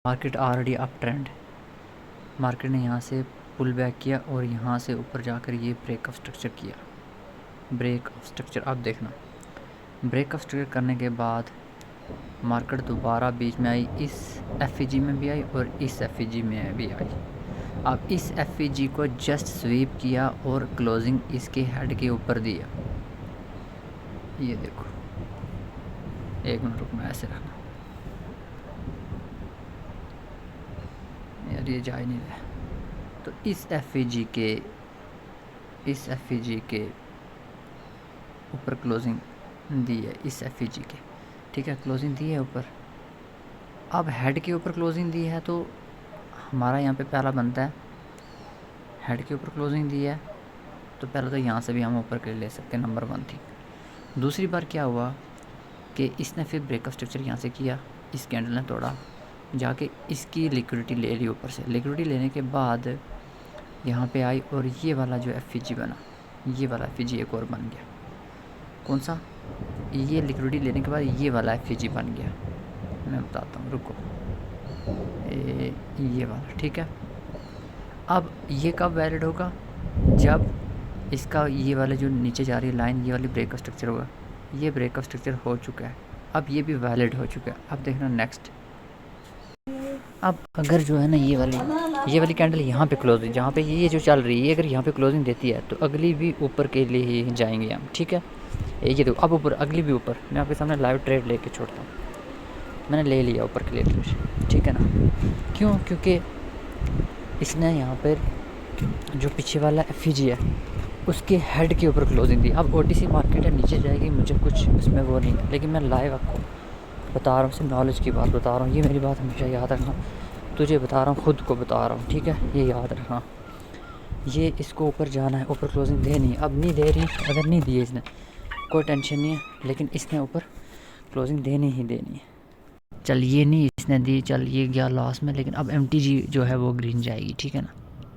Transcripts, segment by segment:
Market already up trend, market ने यहाँ से पुल बैक किया और यहाँ से ऊपर जाकर ये ब्रेक ऑफ स्ट्रक्चर किया। ब्रेक ऑफ स्ट्रक्चर अब देखना, ब्रेक ऑफ स्ट्रक्चर करने के बाद मार्केट दोबारा बीच में आई, इस एफईजी में भी आई और इस एफईजी में भी आई। अब इस एफईजी को जस्ट स्वीप किया और क्लोजिंग इसके हेड के ऊपर दिया। ये देखो, एक मिनट रुकना, ऐसे रखना यार, ये जा ही नहीं रहा। तो इस एफईजी के ऊपर क्लोजिंग दी है, इस एफईजी के, ठीक है, क्लोजिंग दी है ऊपर। अब हेड के ऊपर क्लोजिंग दी है तो हमारा यहाँ पे पहला बनता है, हेड के ऊपर क्लोजिंग दी है तो पहले तो यहाँ से भी हम ऊपर के ले सकते हैं, नंबर 1 थी। दूसरी बार क्या हुआ कि इसने फिर ब्रेकअप स्ट्रक्चर यहाँ से किया, इस कैंडल ने तोड़ा, जाके इसकी लिक्विडिटी ले ली ऊपर से। लिक्विडिटी लेने के बाद यहाँ पे आई और ये वाला जो एफईजी बना, ये वाला एफईजी एक और बन गया। कौन सा? ये लिक्विडिटी लेने के बाद ये वाला एफईजी बन गया, मैं बताता हूँ, रुको। ये वाला, ठीक है। अब ये कब वैलिड होगा? जब इसका ये वाला जो नीचे जा रही है लाइन, ये वाली ब्रेकअप स्ट्रक्चर होगा। ये ब्रेकअप स्ट्रक्चर हो चुका है, अब ये भी वैलिड हो चुका है। अब देखना नेक्स्ट, अब अगर जो है ना ये वाली कैंडल यहाँ पे क्लोजिंग, जहाँ पे ये जो चल रही है, अगर यहाँ पे क्लोजिंग देती है तो अगली भी ऊपर के लिए ही जाएंगे हम, ठीक है। ये देखो, अब ऊपर, अगली भी ऊपर। मैं आपके सामने लाइव ट्रेड लेके छोड़ता हूँ, मैंने ले लिया ऊपर के लिए ट्रेड, ठीक है ना। क्यों? क्योंकि इसने यहाँ पर जो पीछे वाला एफईजी है उसके हेड के ऊपर क्लोजिंग दी। अब ओटीसी मार्केट है, नीचे जाएगी, मुझे कुछ इसमें वो नहीं है, लेकिन मैं लाइव आपको बता रहा हूँ, सिर्फ नॉलेज की बात बता रहा हूँ। ये मेरी बात हमेशा याद रखना, तुझे बता रहा हूँ, ख़ुद को बता रहा हूँ, ठीक है, ये याद रखना। ये इसको ऊपर जाना है, ऊपर क्लोजिंग देनी है। अब नहीं दे रही, अगर नहीं दी इसने कोई टेंशन नहीं है, लेकिन इसने ऊपर क्लोजिंग देनी ही देनी है। चल ये नहीं इसने दी, चल ये गया लॉस में, लेकिन अब एमटीजी जो है वो ग्रीन जाएगी, ठीक है ना।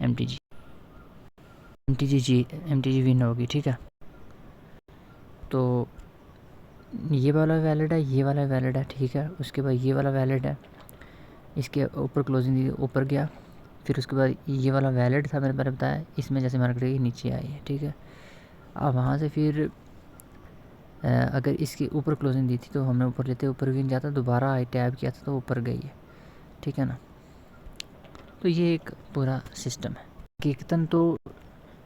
एमटीजी विन होगी, ठीक है। तो ये वाला वैलिड है, ये वाला वैलिड है, ठीक है। उसके बाद ये वाला वैलिड है, इसके ऊपर क्लोजिंग दी, ऊपर गया। फिर उसके बाद ये वाला वैलिड था, मैंने पहले बताया, इसमें जैसे मार्केट नीचे आई है, ठीक है। अब वहाँ से फिर अगर इसके ऊपर क्लोजिंग दी थी तो हमने ऊपर लेते, ऊपर गिन जाता, दोबारा आई टैब किया था तो ऊपर गई है, ठीक है ना। तो ये एक पूरा सिस्टम है। हकीकतन तो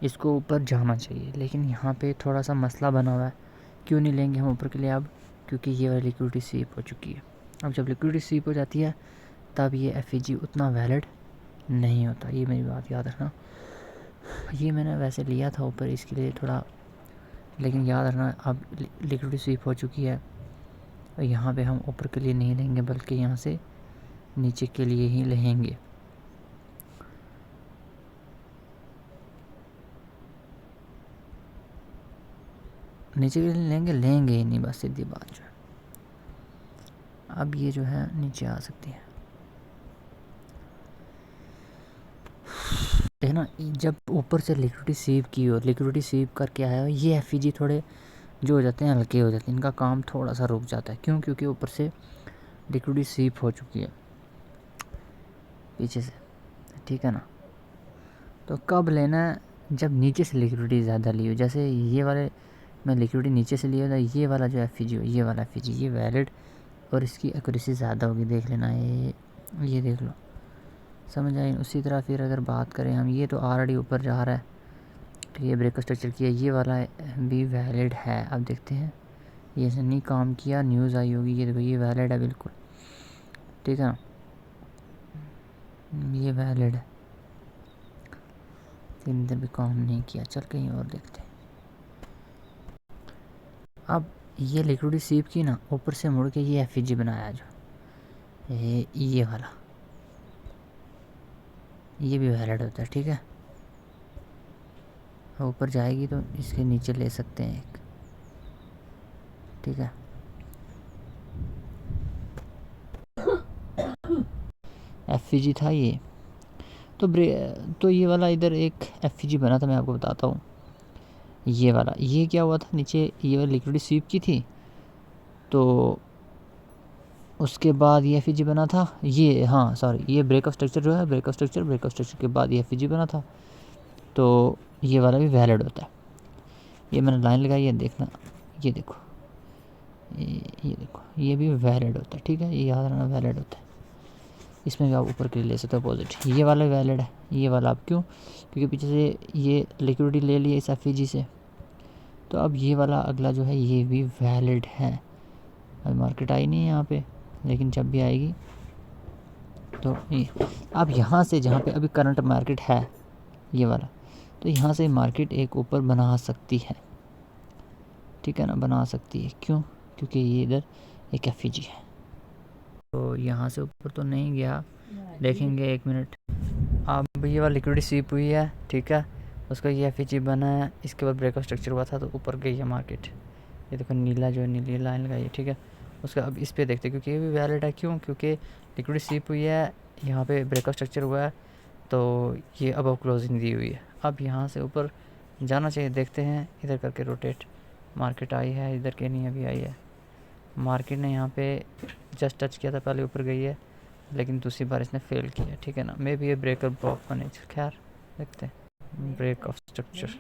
इसको ऊपर जाना चाहिए, लेकिन यहाँ पे थोड़ा सा मसला बना हुआ है। क्यों नहीं लेंगे हम ऊपर के लिए अब? क्योंकि ये वाली लिक्विडिटी स्वीप हो चुकी है। अब जब लिक्विडिटी स्वीप हो जाती है तब ये एफईजी उतना वैलिड नहीं होता, ये मेरी बात याद रखना। ये मैंने वैसे लिया था ऊपर इसके लिए थोड़ा, लेकिन याद रखना अब लिक्विडिटी स्वीप हो चुकी है और यहाँ पे हम ऊपर के लिए नहीं लेंगे, बल्कि यहाँ से नीचे के लिए ही लेंगे। नीचे के लिए लेंगे ही नहीं, बस सीधी बात जो है। अब ये जो है नीचे आ सकती है, है ना। जब ऊपर से लिक्विडिटी स्वीप की हो, लिक्विडिटी स्वीप करके आया हो, ये एफईजी थोड़े जो हो जाते हैं हल्के हो जाते हैं, इनका काम थोड़ा सा रुक जाता है। क्यों? क्योंकि ऊपर से लिक्विडिटी स्वीप हो चुकी है पीछे से, ठीक है ना। तो कब लेना है? जब नीचे से लिक्विडिटी ज़्यादा ली हो, जैसे ये वाले मैं लिक्विडिटी नीचे से लिया था, ये वाला जो एफईजी हो, ये वाला एफईजी, ये वैलिड और इसकी एक्यूरेसी ज़्यादा होगी, देख लेना। ये देख लो, समझ आई। उसी तरह फिर अगर बात करें हम, ये तो ऑलरेडी ऊपर जा रहा है, तो ये ब्रेक स्ट्रक्चर किया, ये वाला भी वैलिड है। अब देखते हैं, ये इसने नहीं काम किया, न्यूज़ आई होगी, ये देखो, ये वैलिड है बिल्कुल, ठीक है ना, ये वैलिड है। इधर भी काम नहीं किया, चल कहीं और देखते हैं। अब ये लिक्विडिटी स्वीप की ना, ऊपर से मुड़ के ये एफईजी बनाया जो ये वाला, ये भी वैलिड होता है, ठीक है। ऊपर जाएगी तो इसके नीचे ले सकते हैं एक, ठीक है। एफईजी था ये, तो ये वाला इधर एक एफईजी बना था, मैं आपको बताता हूँ। ये वाला, ये क्या हुआ था नीचे, ये वाली लिक्विडिटी स्वीप की थी, तो उसके बाद ये एफ बना था ये, हाँ सॉरी, ये ब्रेक ऑफ स्ट्रक्चर जो है, ब्रेक ऑफ स्ट्रक्चर के बाद ये एफ बना था, तो ये वाला भी वैलिड होता है। ये मैंने लाइन लगाई है, देखना, ये देखो, ये देखो, ये भी वैलिड होता है, ठीक है, ये याद रखना वैलिड होता है। इसमें भी आप ऊपर के लिए ले सकते हो अपोजिट, ये वाला वैलिड है, ये वाला आप क्यों, क्योंकि पीछे से ये लिक्विडिटी ले लिए इस एफ से, तो अब ये वाला अगला जो है ये भी वैलिड है। अभी मार्केट आई नहीं है यहाँ पे, लेकिन जब भी आएगी तो ये, अब यहाँ से जहाँ पे अभी करंट मार्केट है ये वाला, तो यहाँ से मार्केट एक ऊपर बना सकती है, ठीक है ना, बना सकती है। क्यों, क्योंकि ये इधर एक एफ है, तो यहाँ से ऊपर तो नहीं गया, देखेंगे 1 मिनट। अब ये वाला लिक्विडिटी स्वीप हुई है, ठीक है, उसका ये एफ बना है, इसके बाद ब्रेक ऑफ स्ट्रक्चर हुआ था तो ऊपर गई है मार्केट। ये देखो नीला जो है, नीली लाइन लगाई है, ठीक है। उसका अब इस पे देखते हैं, क्योंकि ये भी वैलिड है। क्यों, क्योंकि लिक्विडिटी स्वीप हुई है, यहाँ पे ब्रेक ऑफ स्ट्रक्चर हुआ है, तो ये अब क्लोजिंग दी हुई है। अब यहाँ से ऊपर जाना चाहिए, देखते हैं, इधर करके रोटेट, मार्केट आई है इधर के, नहीं अभी आई है मार्केट ने, यहाँ पे जस्ट टच किया था, पहले ऊपर गई है, लेकिन दूसरी बार इसने फेल किया, ठीक है ना। मे भी ये ब्रेकर ब्लॉक बने, खैर देखते हैं। ब्रेक ऑफ स्ट्रक्चर,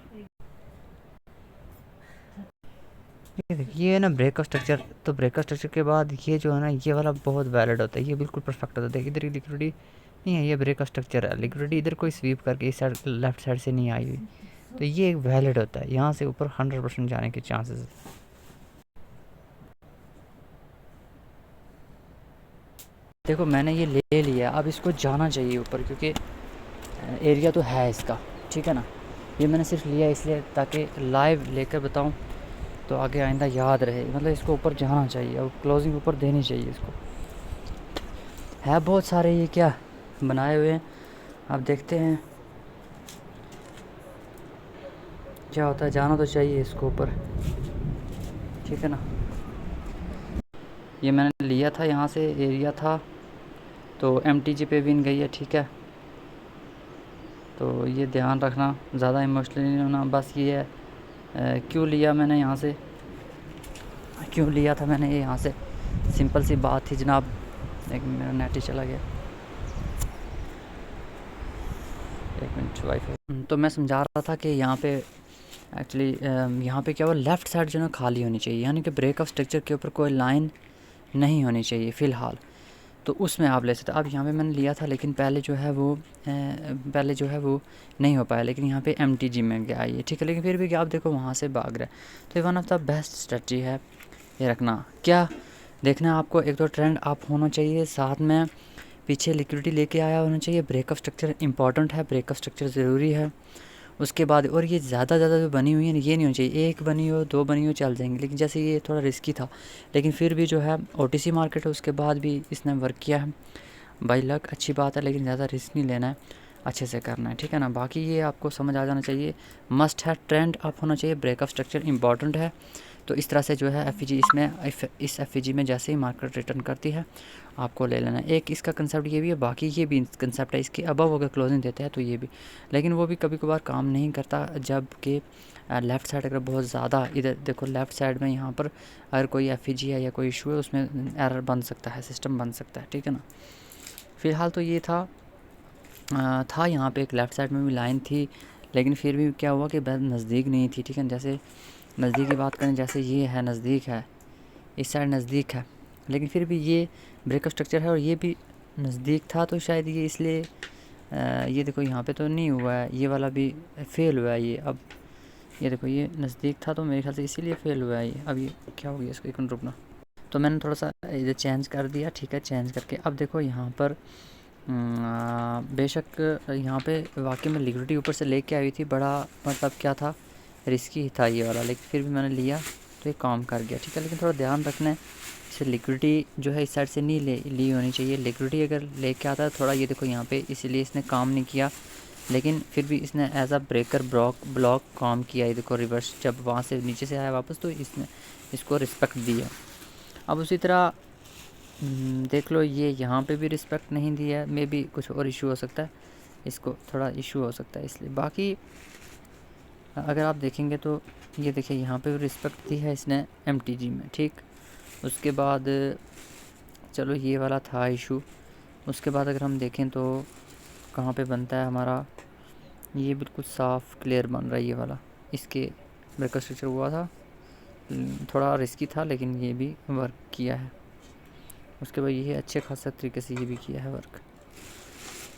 ये देखिए, ये ना ब्रेक ऑफ स्ट्रक्चर, तो ब्रेक ऑफ स्ट्रक्चर के बाद ये जो है ना, ये वाला बहुत वैलिड होता है, ये बिल्कुल परफेक्ट होता है। देखिए इधर लिक्विडिटी नहीं है, ये ब्रेक ऑफ स्ट्रक्चर है, लिक्विडिटी इधर कोई स्वीप करके इस साइड लेफ्ट साइड से नहीं आई हुई, तो ये एक वैलिड होता है। यहाँ से ऊपर 100% जाने के चांसेस। देखो मैंने ये ले लिया, अब इसको जाना चाहिए ऊपर, क्योंकि एरिया तो है इसका, ठीक है ना। ये मैंने सिर्फ लिया इसलिए ताकि लाइव लेकर बताऊं, तो आगे आइंदा याद रहे, मतलब इसको ऊपर जाना चाहिए और क्लोजिंग ऊपर देनी चाहिए इसको। है बहुत सारे ये क्या बनाए हुए हैं, आप देखते हैं क्या होता है, जाना तो चाहिए इसको ऊपर, ठीक है ना। ये मैंने लिया था, यहाँ से एरिया था, तो MTG पे भी इन गई है, ठीक है। तो ये ध्यान रखना, ज़्यादा इमोशनल नहीं होना, बस ये है। क्यों लिया मैंने यहाँ से, क्यों लिया था मैंने ये यहाँ से, सिंपल सी बात थी जनाब। एक मेरा नेट ही चला गया, 1 मिनट वाईफाई। तो मैं समझा रहा था कि यहाँ पे एक्चुअली यहाँ पे क्या हुआ, लेफ़्ट साइड जो है ना खाली होनी चाहिए, यानी कि ब्रेक ऑफ स्ट्रक्चर के ऊपर कोई लाइन नहीं होनी चाहिए फ़िलहाल, तो उसमें आप ले सकते। अब यहाँ पे मैंने लिया था, लेकिन पहले जो है वो नहीं हो पाया, लेकिन यहाँ पे MTG में गया ये, ठीक है। लेकिन फिर भी आप देखो वहाँ से भाग रहा है, तो ये one of the best strategy है। ये रखना क्या देखना है आपको, एक तो ट्रेंड अप होना चाहिए, साथ में पीछे लिक्विडिटी लेके आया होना चाहिए, ब्रेक ऑफ स्ट्रक्चर इंपॉर्टेंट है, ब्रेक ऑफ स्ट्रक्चर ज़रूरी है। उसके बाद और ये ज़्यादा जो बनी हुई है ना, ये नहीं होनी चाहिए, एक बनी हो, 2 बनी हो चल जाएंगे, लेकिन जैसे ये थोड़ा रिस्की था, लेकिन फिर भी जो है OTC मार्केट है, उसके बाद भी इसने वर्क किया है। बाई लक अच्छी बात है, लेकिन ज़्यादा रिस्क नहीं लेना है, अच्छे से करना है, ठीक है ना। बाकी ये आपको समझ आ जाना चाहिए, मस्ट है, ट्रेंड अप होना चाहिए, ब्रेक ऑफ स्ट्रक्चर इंपॉर्टेंट है। तो इस तरह से जो है इस FEG में जैसे ही मार्केट रिटर्न करती है आपको ले लेना है। एक इसका कंसेप्ट ये भी है, बाकी ये भी कंसेप्ट है, इसके अबव अगर क्लोजिंग देते हैं तो ये भी, लेकिन वो भी कभी कभार काम नहीं करता, जब कि लेफ़्ट साइड अगर बहुत ज़्यादा, इधर देखो लेफ़्ट साइड में यहाँ पर अगर कोई FEG है या कोई इशू है, उसमें एरर बन सकता है, सिस्टम बन सकता है, ठीक है ना। फ़िलहाल तो ये था यहाँ पे एक लेफ़्ट साइड में भी लाइन थी, लेकिन फिर भी क्या हुआ कि बहुत नज़दीक नहीं थी, ठीक है। जैसे नज़दीक की बात करें, जैसे ये है नज़दीक है, इस साइड नज़दीक है, लेकिन फिर भी ये ब्रेक ऑफ स्ट्रक्चर है और ये भी नज़दीक था, तो शायद ये इसलिए ये देखो यहाँ पे तो नहीं हुआ है, ये वाला भी फेल हुआ है ये। अब ये देखो ये नज़दीक था, तो मेरे ख्याल से इसीलिए फेल हुआ है ये। अब ये क्या हो गया, इसको एक मिनट रुकना, तो मैंने थोड़ा सा इधर चेंज कर दिया, ठीक है। चेंज करके अब देखो यहाँ पर बेशक यहाँ पे वाकई में लिक्विडिटी ऊपर से लेके आई थी, बड़ा मतलब क्या था, रिस्की था ये वाला, लेकिन फिर भी मैंने लिया तो ये काम कर गया, ठीक है। लेकिन थोड़ा ध्यान रखना है, इसे लिक्विडिटी जो है इस साइड से नहीं ली होनी चाहिए। लिक्विडिटी अगर लेके आता है थोड़ा, ये देखो यहाँ पे, इसलिए इसने काम नहीं किया, लेकिन फिर भी इसने एज अ ब्रेकर ब्लॉक काम किया। ये देखो रिवर्स, जब वहाँ से नीचे से आया वापस, तो इसने इसको रिस्पेक्ट दिया। अब उसी तरह देख लो, ये यहाँ पे भी रिस्पेक्ट नहीं दिया, मे बी कुछ और इशू हो सकता है, इसको थोड़ा इशू हो सकता है इसलिए। बाकी अगर आप देखेंगे तो ये देखिए यहाँ पे भी रिस्पेक्ट दी है इसने MTG में, ठीक। उसके बाद चलो ये वाला था इशू। उसके बाद अगर हम देखें तो कहाँ पे बनता है हमारा, ये बिल्कुल साफ़ क्लियर बन रहा है ये वाला। इसके ब्रेकर स्ट्रक्चर हुआ था, थोड़ा रिस्की था लेकिन ये भी वर्क किया है। उसके बाद ये अच्छे खासा तरीके से ये भी किया है वर्क।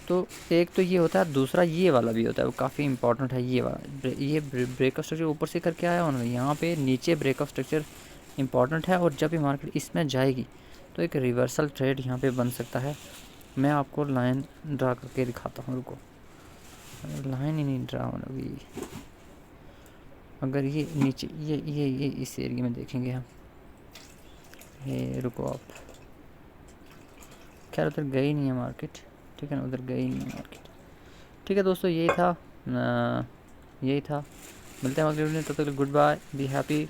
तो एक तो ये होता है, दूसरा ये वाला भी होता है, वो काफ़ी इंपॉर्टेंट है। ये वाला ये ब्रेकअप स्ट्रक्चर ऊपर से करके आया उन्होंने, यहाँ पे नीचे ब्रेकअप स्ट्रक्चर इंपॉर्टेंट है। और जब ये मार्केट इसमें जाएगी तो एक रिवर्सल ट्रेड यहाँ पे बन सकता है। मैं आपको लाइन ड्रा करके दिखाता हूँ, रुको। लाइन ही नहीं ड्रा होने लगी। अगर ये नीचे ये इस एरिया में देखेंगे हम, ये रुको आप, खैर उधर गई नहीं है मार्केट, ठीक है ना, उधर गई नहीं है मार्केट। ठीक है दोस्तों, यही था। मिलते हैं अगले वीडियो में, तब तक गुड बाय, बी हैप्पी।